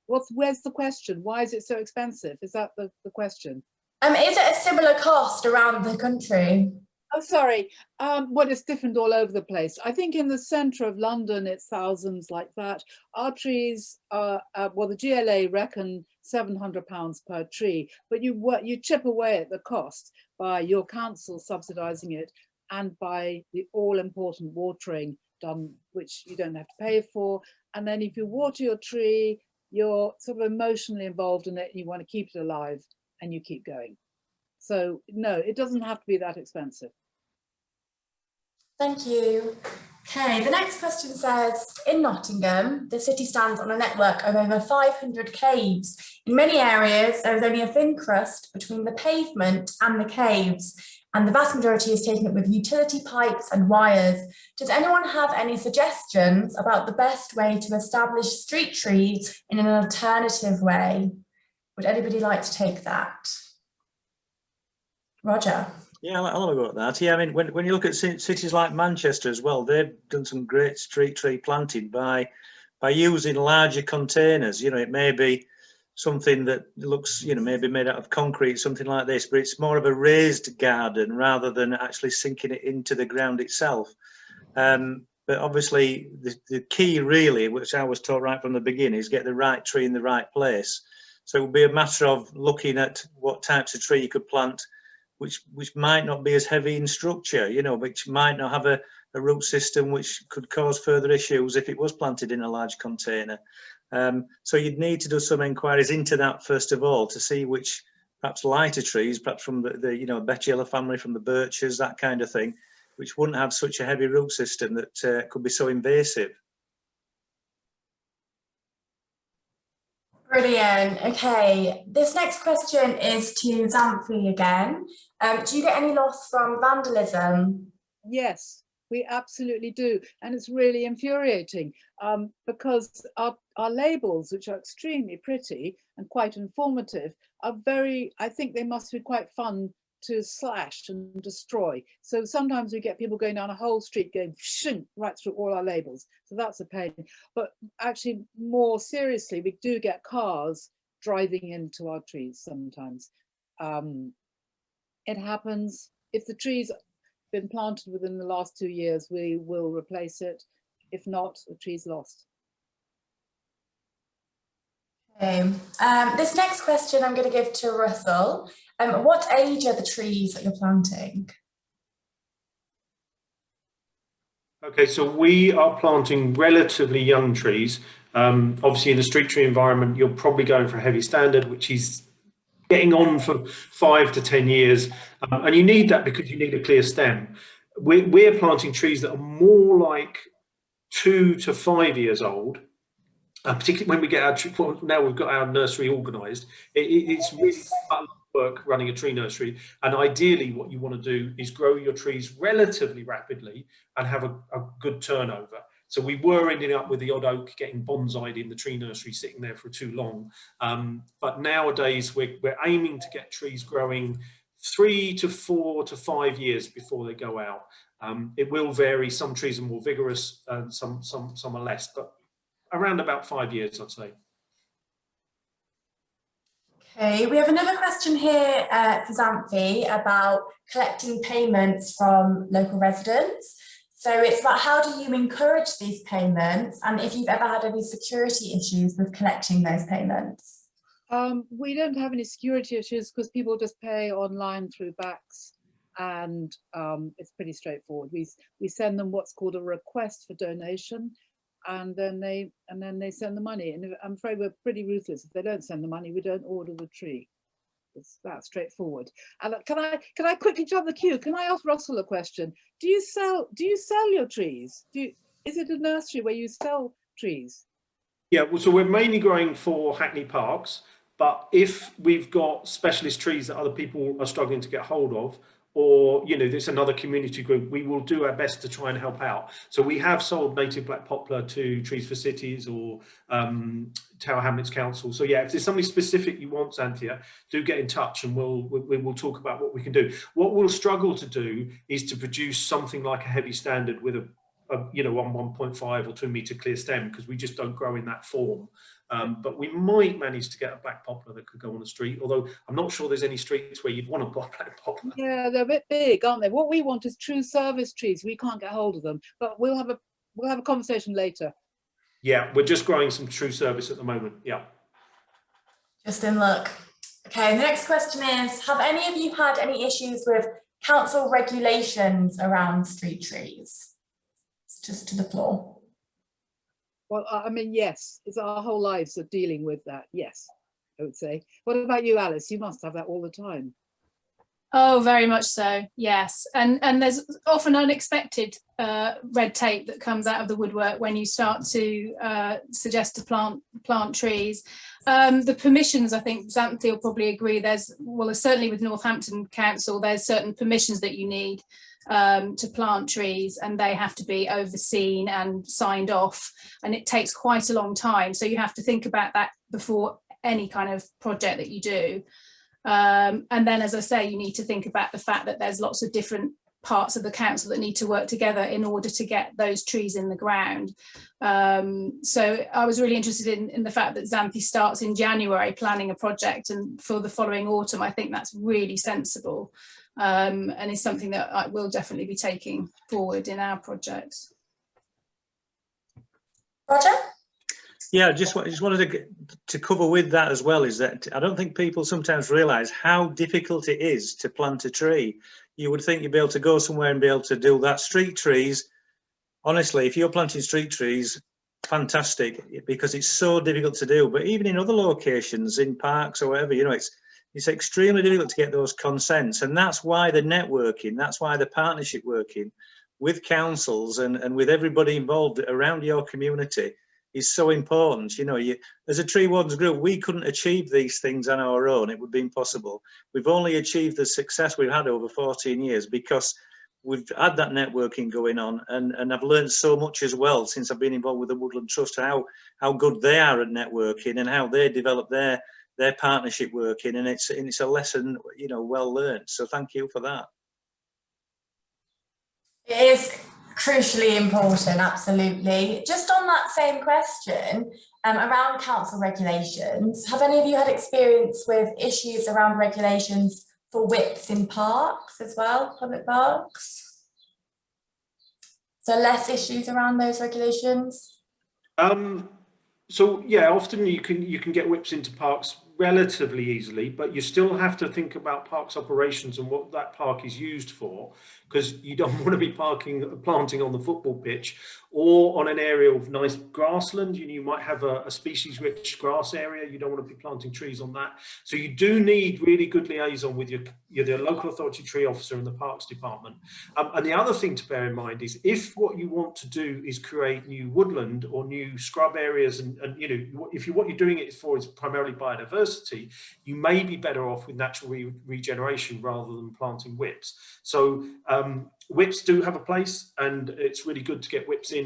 Speaker 4: Where's the question? Why is it so expensive? Is that the question?
Speaker 1: Is it a similar cost around the country?
Speaker 4: Oh, sorry. Well, it's different all over the place. I think in the centre of London, it's thousands like that. Our trees are, well, the GLA reckon £700 per tree, but you chip away at the cost by your council subsidising it and by the all-important watering done, which you don't have to pay for. And then if you water your tree, you're sort of emotionally involved in it, and you want to keep it alive, and you keep going. So no, it doesn't have to be that expensive.
Speaker 1: Thank you. Okay, the next question says, in Nottingham, the city stands on a network of over 500 caves. In many areas, there is only a thin crust between the pavement and the caves, and the vast majority is taken up with utility pipes and wires. Does anyone have any suggestions about the best way to establish street trees in an alternative way? Would anybody like to take that? Roger.
Speaker 3: Yeah, I'll have a go at that. Yeah, I mean, when you look at cities like Manchester as well, they've done some great street tree planting by using larger containers. You know, it may be something that looks, you know, maybe made out of concrete, something like this, but it's more of a raised garden rather than actually sinking it into the ground itself. But obviously, the key really, which I was taught right from the beginning, is get the right tree in the right place. So it would be a matter of looking at what types of tree you could plant, which might not be as heavy in structure, you know, which might not have a root system which could cause further issues if it was planted in a large container. So you'd need to do some inquiries into that first of all to see which perhaps lighter trees, perhaps from the you know, Betchiella family, from the birches, that kind of thing, which wouldn't have such a heavy root system that could be so invasive.
Speaker 1: Brilliant. Okay, this next question is to Xanthe again. Do you get any loss from vandalism?
Speaker 4: Yes, we absolutely do. And it's really infuriating because our labels, which are extremely pretty and quite informative, are I think they must be quite fun to slash and destroy. So sometimes we get people going down a whole street going right through all our labels. So that's a pain. But actually, more seriously, we do get cars driving into our trees sometimes. It happens. If the tree's been planted within the last 2 years, we will replace it. If not, the tree's lost.
Speaker 1: Okay. This next question I'm going to give to Russell. What age are the trees that you're planting?
Speaker 5: Okay, so we are planting relatively young trees. Obviously, in the street tree environment, you're probably going for a heavy standard, which is getting on for 5 to 10 years. And you need that because you need a clear stem. We're planting trees that are more like 2 to 5 years old. Particularly when we get now we've got our nursery organised, it's really work running a tree nursery, and ideally what you want to do is grow your trees relatively rapidly and have a good turnover. So we were ending up with the odd oak getting bonsai'd in the tree nursery sitting there for too long, but nowadays we're aiming to get trees growing 3 to 4 to 5 years before they go out. It will vary. Some trees are more vigorous and some are less, but around about 5 years, I'd say.
Speaker 1: Okay, we have another question here for Xanthe about collecting payments from local residents. So it's about how do you encourage these payments, and if you've ever had any security issues with collecting those payments?
Speaker 4: We don't have any security issues because people just pay online through BACS, and it's pretty straightforward. We send them what's called a request for donation, and then they send the money. And I'm afraid we're pretty ruthless. If they don't send the money, we don't order the tree. It's that straightforward. And can I quickly jump the queue? Can I ask Russell a question? Do you sell your trees? Is it a nursery where you sell trees?
Speaker 5: Yeah, well, so we're mainly growing for Hackney Parks, but if we've got specialist trees that other people are struggling to get hold of, or there's another community group, we will do our best to try and help out. So we have sold native black poplar to Trees for Cities or Tower Hamlets Council. So yeah, if there's something specific you want, Xanthe, do get in touch and we'll talk about what we can do. What we'll struggle to do is to produce something like a heavy standard with a 1.5 or 2 metre clear stem, because we just don't grow in that form. But we might manage to get a black poplar that could go on the street, although I'm not sure there's any streets where you'd want a black poplar.
Speaker 4: Yeah, they're a bit big, aren't they? What we want is true service trees. We can't get hold of them, but we'll have a conversation later.
Speaker 5: Yeah, we're just growing some true service at the moment. Yeah.
Speaker 1: Just in luck. Okay, the next question is, have any of you had any issues with council regulations around street trees? It's just to the floor.
Speaker 4: Well, I mean, yes, it's our whole lives of dealing with that. Yes, I would say. What about you, Alice? You must have that all the time.
Speaker 2: Oh, very much so, yes. And there's often unexpected red tape that comes out of the woodwork when you start to suggest to plant trees. The permissions, I think Xanthe will probably agree, certainly with Northampton Council, there's certain permissions that you need to plant trees, and they have to be overseen and signed off, and it takes quite a long time. So you have to think about that before any kind of project that you do. And then, as I say, you need to think about the fact that there's lots of different parts of the council that need to work together in order to get those trees in the ground. So I was really interested in the fact that Xanthe starts in January planning a project, and for the following autumn, I think that's really sensible, and is something that I will definitely be taking forward in our projects.
Speaker 1: Roger?
Speaker 3: Yeah, I just wanted to cover with that as well, is that I don't think people sometimes realise how difficult it is to plant a tree. You would think you'd be able to go somewhere and be able to do that. Street trees, honestly, if you're planting street trees, fantastic, because it's so difficult to do. But even in other locations, in parks or whatever, it's extremely difficult to get those consents. And that's why the networking, that's why the partnership working with councils and with everybody involved around your community is so important. As a tree wardens group, we couldn't achieve these things on our own. It would be impossible. We've only achieved the success we've had over 14 years because we've had that networking going on, and I've learned so much as well since I've been involved with the Woodland Trust, how good they are at networking and how they develop their partnership working, and it's a lesson well learned. So thank you for that.
Speaker 1: It is crucially important, absolutely. Just on that same question, around council regulations, have any of you had experience with issues around regulations for whips in parks as well, public parks? So less issues around those regulations?
Speaker 5: So yeah, often you can get whips into parks relatively easily, but you still have to think about parks operations and what that park is used for, because you don't want to be planting on the football pitch or on an area of nice grassland. You might have a species-rich grass area. You don't want to be planting trees on that. So you do need really good liaison with the local authority tree officer and the parks department. And the other thing to bear in mind is, if what you want to do is create new woodland or new scrub areas, and if what you're doing it for is primarily biodiversity, you may be better off with natural regeneration rather than planting whips. So whips do have a place, and it's really good to get whips in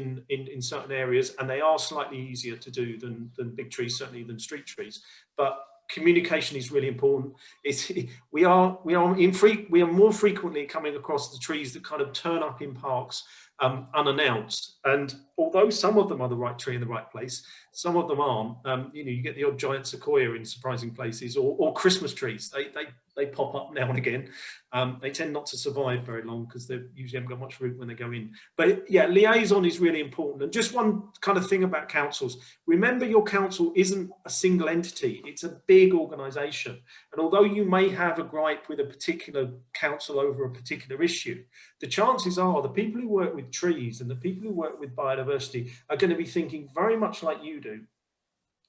Speaker 5: certain areas, and they are slightly easier to do than big trees, certainly than street trees. But communication is really important. We are more frequently coming across the trees that kind of turn up in parks unannounced, and although some of them are the right tree in the right place, some of them aren't. You get the odd giant sequoia in surprising places, or Christmas trees. They pop up now and again. They tend not to survive very long because they usually haven't got much root when they go in. But yeah, liaison is really important. And just one kind of thing about councils: remember, your council isn't a single entity; it's a big organisation. And although you may have a gripe with a particular council over a particular issue, the chances are the people who work with with trees and the people who work with biodiversity are going to be thinking very much like you do,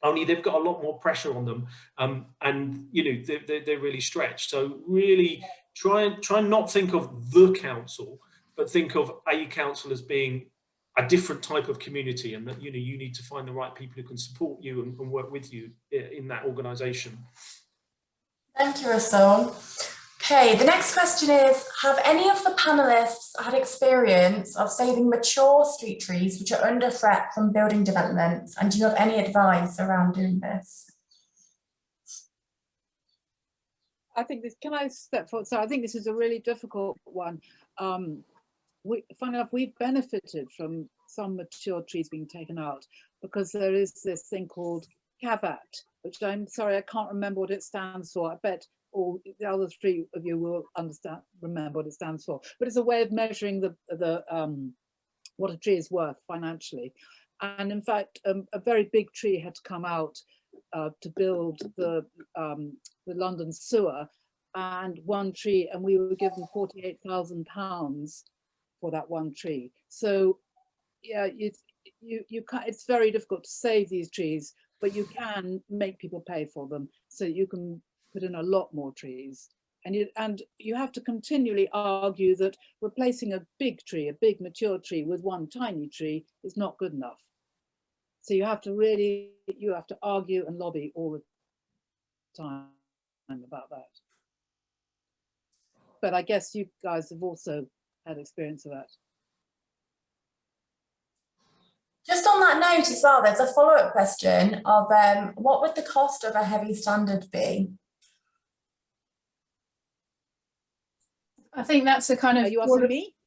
Speaker 5: only they've got a lot more pressure on them, and you know they're really stretched. So really try and not think of the council, but think of a council as being a different type of community, and that you know you need to find the right people who can support you and work with you in that organisation.
Speaker 1: Thank you, Russell. Okay, the next question is, have any of the panelists had experience of saving mature street trees which are under threat from building developments, and do you have any advice around doing this?
Speaker 4: I think this, can I step forward? So I think this is a really difficult one. Funny enough, we've benefited from some mature trees being taken out because there is this thing called CAVAT, which I'm sorry, I can't remember what it stands for. I bet all the other three of you will remember what it stands for. But it's a way of measuring what a tree is worth financially. And in fact, a very big tree had to come out to build the London sewer, and one tree, and we were given £48,000 for that one tree. So yeah, you can't, it's very difficult to save these trees, but you can make people pay for them so you can put in a lot more trees. And you have to continually argue that replacing a big tree, a big mature tree, with one tiny tree is not good enough. So you have to argue and lobby all the time about that. But I guess you guys have also had experience of that.
Speaker 1: Just on that note as well, there's a follow-up question of what would the cost of a heavy standard be?
Speaker 2: I think that's a kind of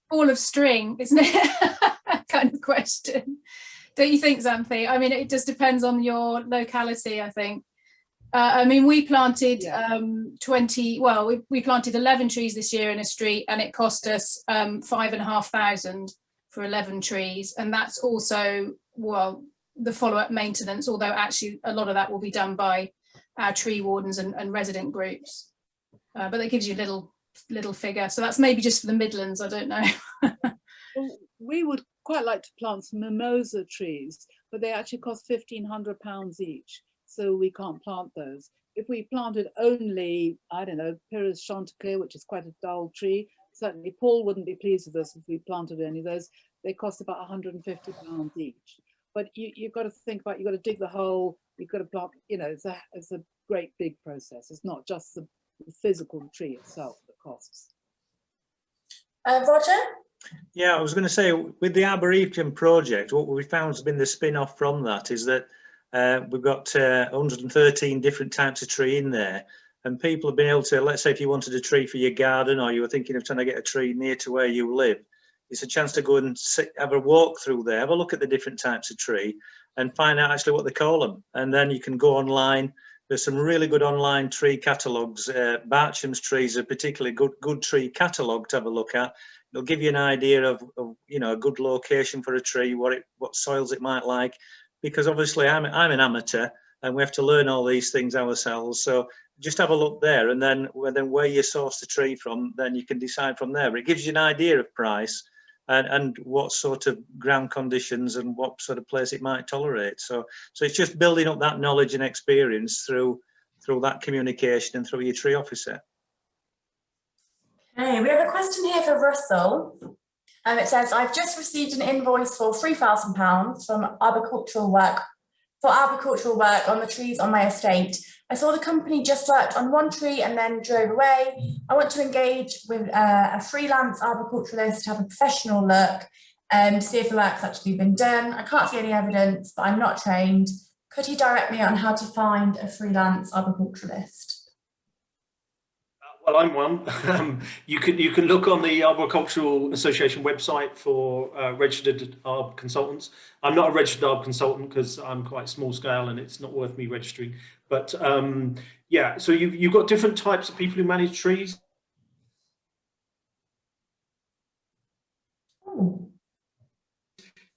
Speaker 2: ball of string, isn't it? Kind of question. Don't you think, Xanthe? I mean, it just depends on your locality, I think. I mean, we planted we planted 11 trees this year in a street, and it cost us £5,500 for 11 trees. And that's also, well, the follow-up maintenance, although actually a lot of that will be done by our tree wardens and resident groups. But that gives you a little figure. So that's maybe just for the Midlands, I don't know.
Speaker 4: Well, we would quite like to plant some mimosa trees, but they actually cost £1,500 each. So we can't plant those. If we planted only, I don't know, Pyrrhus chanticleer, which is quite a dull tree, certainly Paul wouldn't be pleased with us if we planted any of those. They cost about £150 each. But you've got to think about, you've got to dig the hole, you've got to plant, you know, it's a great big process. It's not just the physical tree itself that costs.
Speaker 1: Roger?
Speaker 3: Yeah, I was going to say, with the Arboretum project, what we found has been the spin-off from that is that we've got 113 different types of tree in there, and people have been able to, let's say if you wanted a tree for your garden, or you were thinking of trying to get a tree near to where you live, it's a chance to go and have a walk through there, have a look at the different types of tree and find out actually what they call them. And then you can go online. There's some really good online tree catalogues. Barcham's trees are particularly good tree catalogue to have a look at. It'll give you an idea of you know, a good location for a tree, what soils it might like, because obviously I'm an amateur and we have to learn all these things ourselves. So just have a look there, and then where you source the tree from, then you can decide from there. But it gives you an idea of price and what sort of ground conditions and what sort of place it might tolerate. So it's just building up that knowledge and experience through that communication and through your tree officer.
Speaker 1: Okay, we have a question here for Russell. It says, I've just received an invoice for £3,000 from arboricultural work on the trees on my estate. I saw the company just worked on one tree and then drove away. I want to engage with a freelance arboriculturalist to have a professional look and see if the work's actually been done. I can't see any evidence, but I'm not trained. Could you direct me on how to find a freelance arboriculturalist?
Speaker 5: Well, I'm one. You can look on the Agricultural Association website for registered ARB consultants. I'm not a registered ARB consultant because I'm quite small scale and it's not worth me registering. But yeah, so you've got different types of people who manage trees.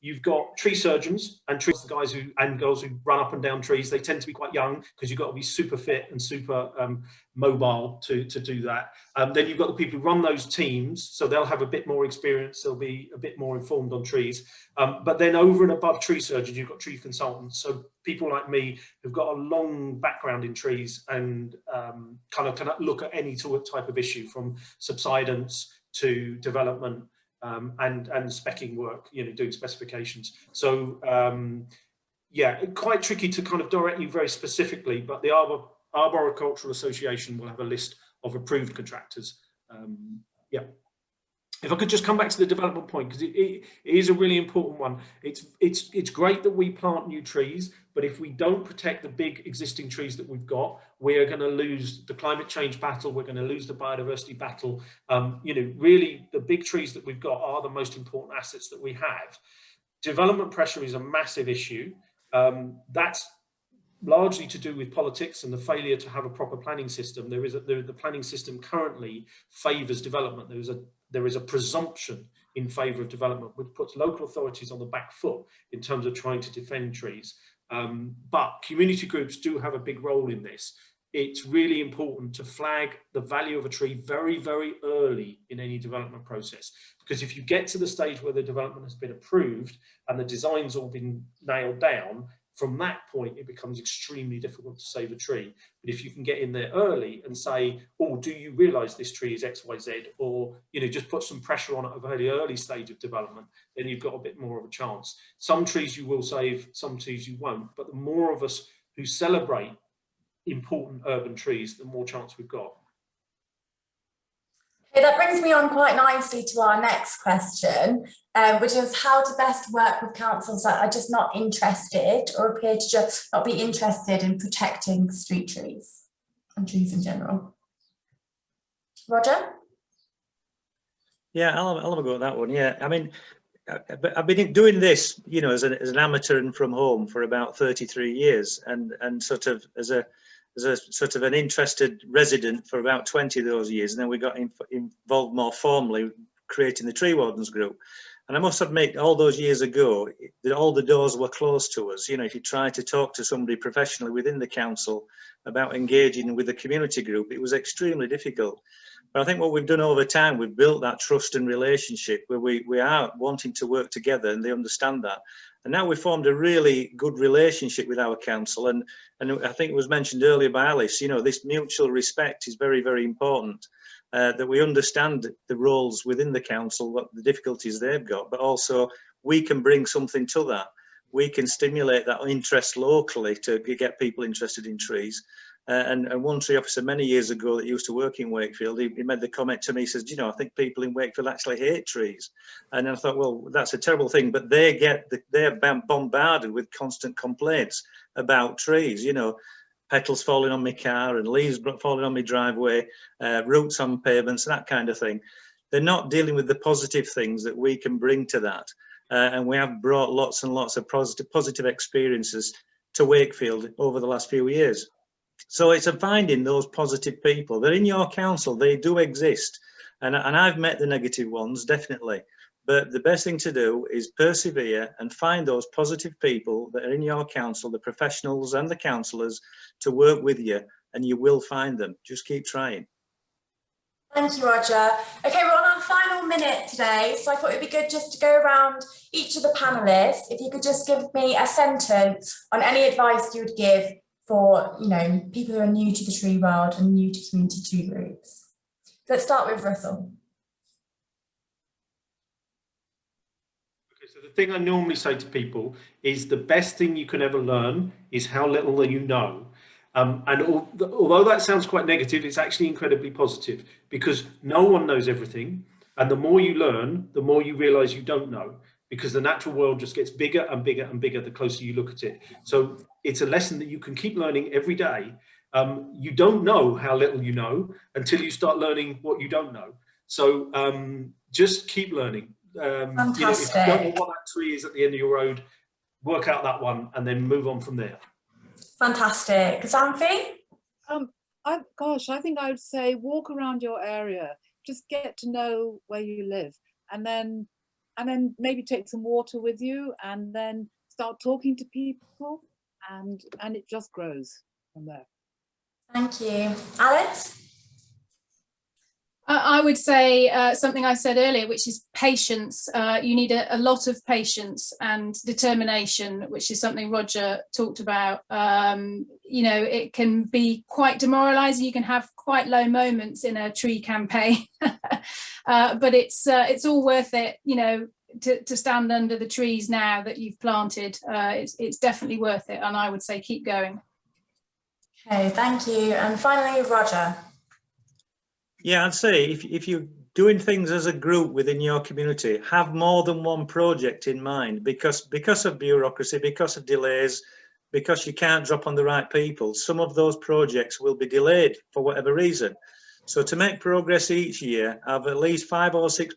Speaker 5: You've got tree surgeons and the guys and girls who run up and down trees. They tend to be quite young because you've got to be super fit and super mobile to do that. Then you've got the people who run those teams, so they'll have a bit more experience. They'll be a bit more informed on trees. But then over and above tree surgeons, you've got tree consultants. So people like me who've got a long background in trees and kind of can look at any type of issue, from subsidence to development. And speccing work, doing specifications. So yeah, quite tricky to kind of direct you very specifically, but the Arboricultural Association will have a list of approved contractors. Yeah. If I could just come back to the development point, because it is a really important one. It's great that we plant new trees, but if we don't protect the big existing trees that we've got, we're going to lose the climate change battle. We're going to lose the biodiversity battle. Really, the big trees that we've got are the most important assets that we have. Development pressure is a massive issue. That's largely to do with politics and the failure to have a proper planning system. The planning system currently favours development. There is a presumption in favour of development, which puts local authorities on the back foot in terms of trying to defend trees. But community groups do have a big role in this. It's really important to flag the value of a tree very, very early in any development process. Because if you get to the stage where the development has been approved and the design's all been nailed down, from that point, it becomes extremely difficult to save a tree. But if you can get in there early and say, oh, do you realise this tree is X, Y, Z? Or, just put some pressure on it at a very early stage of development, then you've got a bit more of a chance. Some trees you will save, some trees you won't. But the more of us who celebrate important urban trees, the more chance we've got.
Speaker 1: Okay, that brings me on quite nicely to our next question, which is how to best work with councils that are just not interested or appear to just not be interested in protecting street trees and trees in general. Roger?
Speaker 3: Yeah, I'll have a go at that one. Yeah, I mean, I've been doing this, as an amateur and from home for about 33 years, and sort of as a sort of an interested resident for about 20 of those years, and then we got involved more formally creating the Tree Wardens group. And I must admit, all those years ago, all the doors were closed to us. If you try to talk to somebody professionally within the council about engaging with the community group, it was extremely difficult. But I think what we've done over time, we've built that trust and relationship where we are wanting to work together, and they understand that. And now we've formed a really good relationship with our council. And I think it was mentioned earlier by Alice, this mutual respect is very, very important, that we understand the roles within the council, what the difficulties they've got, but also we can bring something to that. We can stimulate that interest locally to get people interested in trees. And one tree officer many years ago that used to work in Wakefield, he made the comment to me, he says, I think people in Wakefield actually hate trees. And I thought, well, that's a terrible thing, but they're bombarded with constant complaints about trees, petals falling on my car and leaves falling on my driveway, roots on pavements, that kind of thing. They're not dealing with the positive things that we can bring to that. And we have brought lots and lots of positive experiences to Wakefield over the last few years. So it's finding those positive people. They're in your council, they do exist. And I've met the negative ones, definitely. But the best thing to do is persevere and find those positive people that are in your council, the professionals and the councillors, to work with you, and you will find them. Just keep trying.
Speaker 1: Thank you, Roger. Okay, we're on our final minute today, so I thought it'd be good just to go around each of the panelists. If you could just give me a sentence on any advice you would give for people who are new to the tree world and new to community tree groups. Let's start with Russell.
Speaker 5: Okay, so the thing I normally say to people is the best thing you can ever learn is how little you know. And although that sounds quite negative, it's actually incredibly positive, because no one knows everything. And the more you learn, the more you realise you don't know, because the natural world just gets bigger and bigger and bigger the closer you look at it. So it's a lesson that you can keep learning every day. You don't know how little you know until you start learning what you don't know. So just keep learning.
Speaker 1: Fantastic.
Speaker 5: If you don't know what that tree is at the end of your road, work out that one and then move on from there.
Speaker 1: Fantastic. Xanthe?
Speaker 4: I think I would say walk around your area, just get to know where you live, and then then maybe take some water with you, and then start talking to people, and it just grows from there.
Speaker 1: Thank you. Alice?
Speaker 2: I would say something I said earlier, which is patience. You need a lot of patience and determination, which is something Roger talked about. You know, it can be quite demoralizing. You can have quite low moments in a tree campaign, but it's all worth it, you know, to stand under the trees now that you've planted. It's definitely worth it. And I would say keep going.
Speaker 1: Okay, thank you. And finally, Roger.
Speaker 3: Yeah, I'd say if you're doing things as a group within your community, have more than one project in mind, because of bureaucracy, because of delays, because you can't drop on the right people, some of those projects will be delayed for whatever reason. So to make progress each year, have at least 5 or 6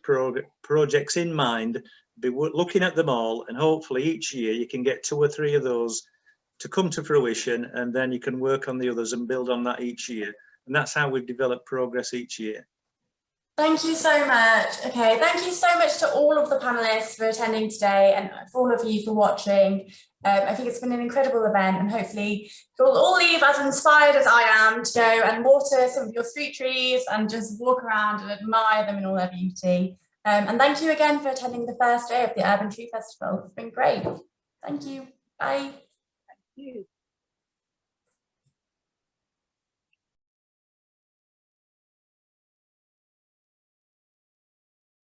Speaker 3: projects in mind, be looking at them all, and hopefully each year you can get 2 or 3 of those to come to fruition, and then you can work on the others and build on that each year. And that's how we've developed progress each year.
Speaker 1: Thank you so much. Okay, thank you so much to all of the panelists for attending today, and for all of you for watching. I think it's been an incredible event, and hopefully you'll all leave as inspired as I am to go and water some of your street trees and just walk around and admire them in all their beauty. And thank you again for attending the first day of the Urban Tree Festival. It's been great. Thank you. Bye.
Speaker 4: Thank you.